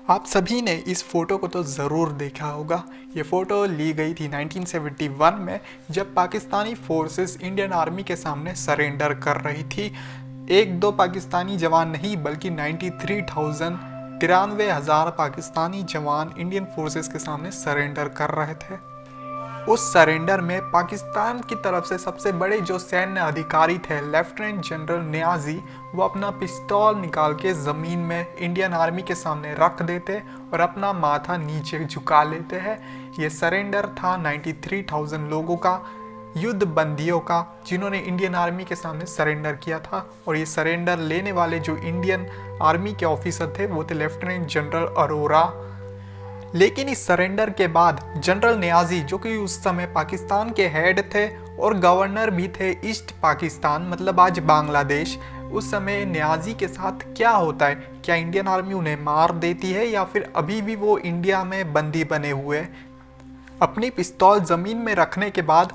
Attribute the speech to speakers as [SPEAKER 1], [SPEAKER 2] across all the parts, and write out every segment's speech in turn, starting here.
[SPEAKER 1] आप सभी ने इस फोटो को तो ज़रूर देखा होगा। ये फ़ोटो ली गई थी 1971 में, जब पाकिस्तानी फोर्सेस इंडियन आर्मी के सामने सरेंडर कर रही थी। एक दो पाकिस्तानी जवान नहीं बल्कि 93,000 पाकिस्तानी जवान इंडियन फोर्सेस के सामने सरेंडर कर रहे थे। उस सरेंडर में पाकिस्तान की तरफ से सबसे बड़े जो सैन्य अधिकारी थे, लेफ्टिनेंट जनरल नियाजी, वो अपना पिस्तौल निकाल के ज़मीन में इंडियन आर्मी के सामने रख देते और अपना माथा नीचे झुका लेते हैं। ये सरेंडर था 93,000 लोगों का, युद्ध बंदियों का, जिन्होंने इंडियन आर्मी के सामने सरेंडर किया था। और ये सरेंडर लेने वाले जो इंडियन आर्मी के ऑफिसर थे वो थे लेफ्टिनेंट जनरल अरोरा। लेकिन इस सरेंडर के बाद जनरल नियाजी, जो कि उस समय पाकिस्तान के हेड थे और गवर्नर भी थे ईस्ट पाकिस्तान, मतलब आज बांग्लादेश, उस समय नियाजी के साथ क्या होता है? क्या इंडियन आर्मी उन्हें मार देती है या फिर अभी भी वो इंडिया में बंदी बने हुए हैं? अपनी पिस्तौल ज़मीन में रखने के बाद,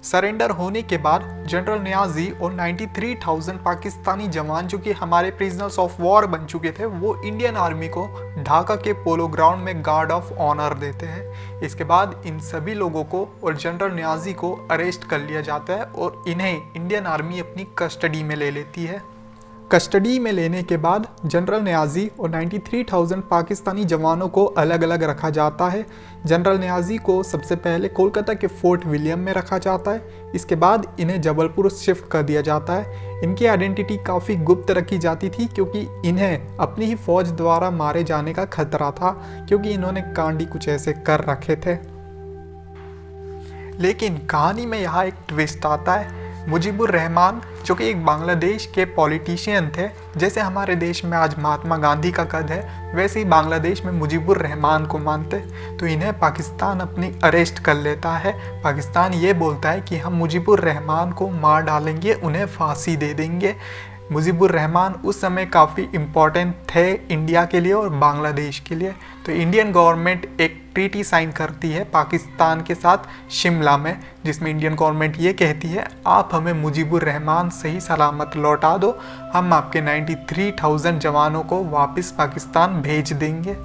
[SPEAKER 1] सरेंडर होने के बाद, जनरल नियाजी और 93,000 पाकिस्तानी जवान जो कि हमारे प्रिजनर्स ऑफ वॉर बन चुके थे, वो इंडियन आर्मी को ढाका के पोलो ग्राउंड में गार्ड ऑफ ऑनर देते हैं। इसके बाद इन सभी लोगों को और जनरल नियाजी को अरेस्ट कर लिया जाता है और इन्हें इंडियन आर्मी अपनी कस्टडी में ले लेती है। कस्टडी में लेने के बाद जनरल नियाजी और 93,000 पाकिस्तानी जवानों को अलग अलग रखा जाता है। जनरल नियाजी को सबसे पहले कोलकाता के फोर्ट विलियम में रखा जाता है। इसके बाद इन्हें जबलपुर शिफ्ट कर दिया जाता है। इनकी आइडेंटिटी काफ़ी गुप्त रखी जाती थी क्योंकि इन्हें अपनी ही फौज द्वारा मारे जाने का खतरा था, क्योंकि इन्होंने कांडी कुछ ऐसे कर रखे थे। लेकिन कहानी में यहाँ एक ट्विस्ट आता है। मुजीबुर रहमान, जो कि एक बांग्लादेश के पॉलिटिशियन थे, जैसे हमारे देश में आज महात्मा गांधी का कद है, वैसे ही बांग्लादेश में मुजीबुर रहमान को मानते, तो इन्हें पाकिस्तान अपनी अरेस्ट कर लेता है। पाकिस्तान ये बोलता है कि हम मुजीबुर रहमान को मार डालेंगे, उन्हें फांसी दे देंगे। मुजीबुर रहमान उस समय काफ़ी इम्पोर्टेंट थे इंडिया के लिए और बांग्लादेश के लिए। तो इंडियन गवर्नमेंट एक ट्रीटी साइन करती है पाकिस्तान के साथ शिमला में, जिसमें इंडियन गवर्नमेंट ये कहती है, आप हमें मुजीबुर रहमान सही सलामत लौटा दो, हम आपके 93,000 जवानों को वापस पाकिस्तान भेज देंगे।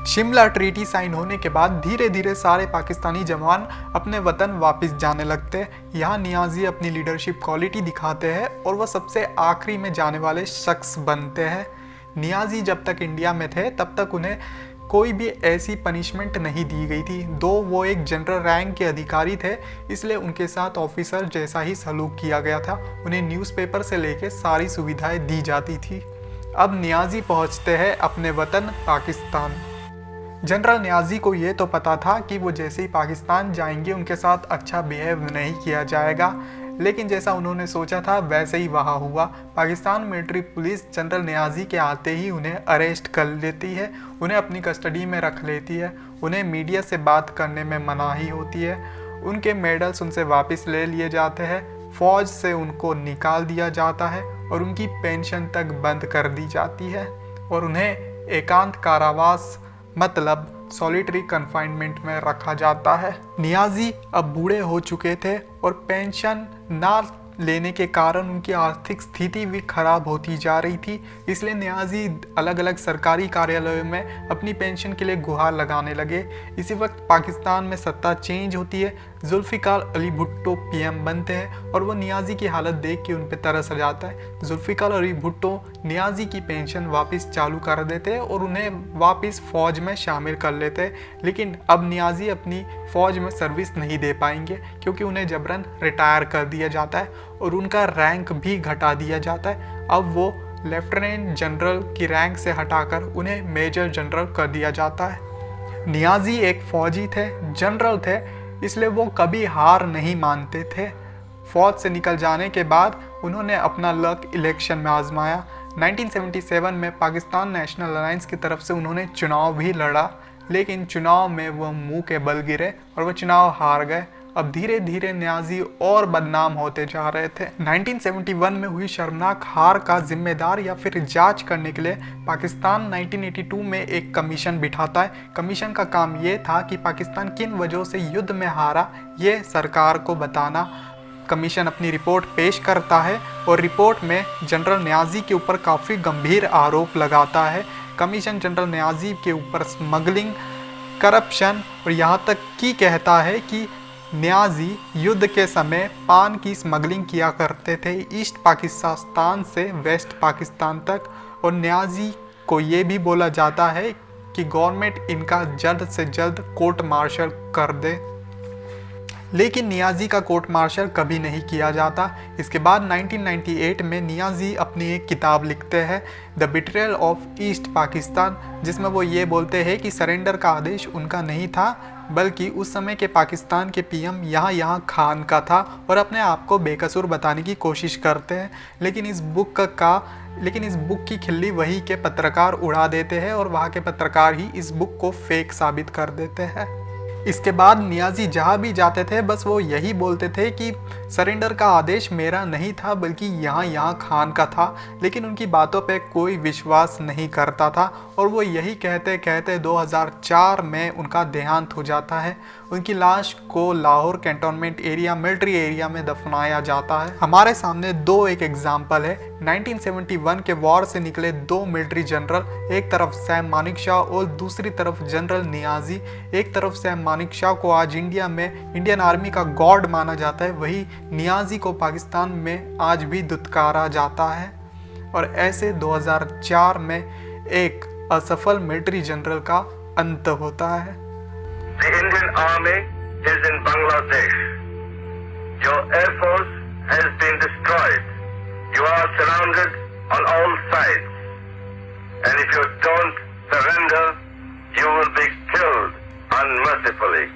[SPEAKER 1] शिमला ट्रीटी साइन होने के बाद धीरे धीरे सारे पाकिस्तानी जवान अपने वतन वापस जाने लगते हैं। यहाँ नियाजी अपनी लीडरशिप क्वालिटी दिखाते हैं और वह सबसे आखिरी में जाने वाले शख्स बनते हैं। नियाजी जब तक इंडिया में थे तब तक उन्हें कोई भी ऐसी पनिशमेंट नहीं दी गई थी। दो वो एक जनरल रैंक के अधिकारी थे, इसलिए उनके साथ ऑफिसर जैसा ही सलूक किया गया था। उन्हें न्यूज़पेपर से लेकर सारी सुविधाएं दी जाती थी। अब नियाजी पहुँचते हैं अपने वतन पाकिस्तान। जनरल नियाजी को ये तो पता था कि वो जैसे ही पाकिस्तान जाएंगे उनके साथ अच्छा बिहेव नहीं किया जाएगा, लेकिन जैसा उन्होंने सोचा था वैसे ही वहाँ हुआ। Pakistan military police general Niazi के आते ही उन्हें अरेस्ट कर लेती है, उन्हें अपनी कस्टडी में रख लेती है। उन्हें मीडिया से बात करने में मनाही होती है। उनके मेडल्स उनसे वापस ले लिए जाते हैं, फ़ौज से उनको निकाल दिया जाता है और उनकी पेंशन तक बंद कर दी जाती है और उन्हें एकांत कारावास, मतलब सॉलिटरी कन्फाइनमेंट में रखा जाता है। नियाजी अब बूढ़े हो चुके थे और पेंशन ना लेने के कारण उनकी आर्थिक स्थिति भी खराब होती जा रही थी, इसलिए नियाजी अलग अलग सरकारी कार्यालयों में अपनी पेंशन के लिए गुहार लगाने लगे। इसी वक्त पाकिस्तान में सत्ता चेंज होती है, जुल्फ़िकार अली भुट्टो पीएम बनते हैं और वो नियाजी की हालत देख के उन पर तरस आ जाता है। जुल्फ़िकार अली भुट्टो नियाजी की पेंशन वापस चालू कर देते हैं और उन्हें वापस फ़ौज में शामिल कर लेते हैं। लेकिन अब नियाजी अपनी फ़ौज में सर्विस नहीं दे पाएंगे क्योंकि उन्हें जबरन रिटायर कर दिया जाता है और उनका रैंक भी घटा दिया जाता है। अब वो लेफ्टिनेंट जनरल की रैंक से हटाकर उन्हें मेजर जनरल कर दिया जाता है। नियाजी एक फ़ौजी थे, जनरल थे, इसलिए वो कभी हार नहीं मानते थे। फौज से निकल जाने के बाद उन्होंने अपना लक इलेक्शन में आजमाया। 1977 में पाकिस्तान नेशनल अलायंस की तरफ से उन्होंने चुनाव भी लड़ा, लेकिन चुनाव में वो मुंह के बल गिरे और वो चुनाव हार गए। अब धीरे धीरे नियाजी और बदनाम होते जा रहे थे। 1971 में हुई शर्मनाक हार का जिम्मेदार या फिर जांच करने के लिए पाकिस्तान 1982 में एक कमीशन बिठाता है। कमीशन का काम ये था कि पाकिस्तान किन वजहों से युद्ध में हारा, ये सरकार को बताना। कमीशन अपनी रिपोर्ट पेश करता है और रिपोर्ट में जनरल नियाजी के ऊपर काफ़ी गंभीर आरोप लगाता है कमीशन जनरल नियाज़ी के ऊपर स्मगलिंग, करप्शन और यहाँ तक कि कहता है कि नियाज़ी युद्ध के समय पान की स्मगलिंग किया करते थे ईस्ट पाकिस्तान से वेस्ट पाकिस्तान तक। और नियाज़ी को ये भी बोला जाता है कि गवर्नमेंट इनका जल्द से जल्द कोर्ट मार्शल कर दे, लेकिन नियाज़ी का कोर्ट मार्शल कभी नहीं किया जाता। इसके बाद 1998 में नियाज़ी अपनी एक किताब लिखते हैं the betrayal of east Pakistan, जिसमें वो ये बोलते हैं कि सरेंडर का आदेश उनका नहीं था बल्कि उस समय के पाकिस्तान के पीएम यहाँ खान का था, और अपने आप को बेकसूर बताने की कोशिश करते हैं। लेकिन इस बुक की खिल्ली वही के पत्रकार उड़ा देते हैं और वहाँ के पत्रकार ही इस बुक को फेक साबित कर देते हैं। इसके बाद नियाज़ी जहाँ भी जाते थे बस वो यही बोलते थे कि सरेंडर का आदेश मेरा नहीं था बल्कि यहाँ खान का था, लेकिन उनकी बातों पे कोई विश्वास नहीं करता था। और वो यही कहते कहते 2004 में उनका देहांत हो जाता है। उनकी लाश को Lahore cantonment area military area में दफनाया जाता है। हमारे सामने एक एग्जाम्पल है 1971 के वॉर से निकले 2 मिलिट्री जनरल, एक तरफ सैम मानेकशॉ और दूसरी तरफ जनरल नियाज़ी। एक तरफ सैम मानेकशॉ को आज इंडिया में इंडियन आर्मी का गॉड माना जाता है, वही नियाज़ी को पाकिस्तान में आज भी दुत्कारा जाता है। और ऐसे 2004 में एक असफल मिलिट्री जनरल का अंत होता है।
[SPEAKER 2] The Indian Army is in Bangladesh. Your air force has been destroyed. You are surrounded on all sides. And if you don't surrender, you will be killed unmercifully.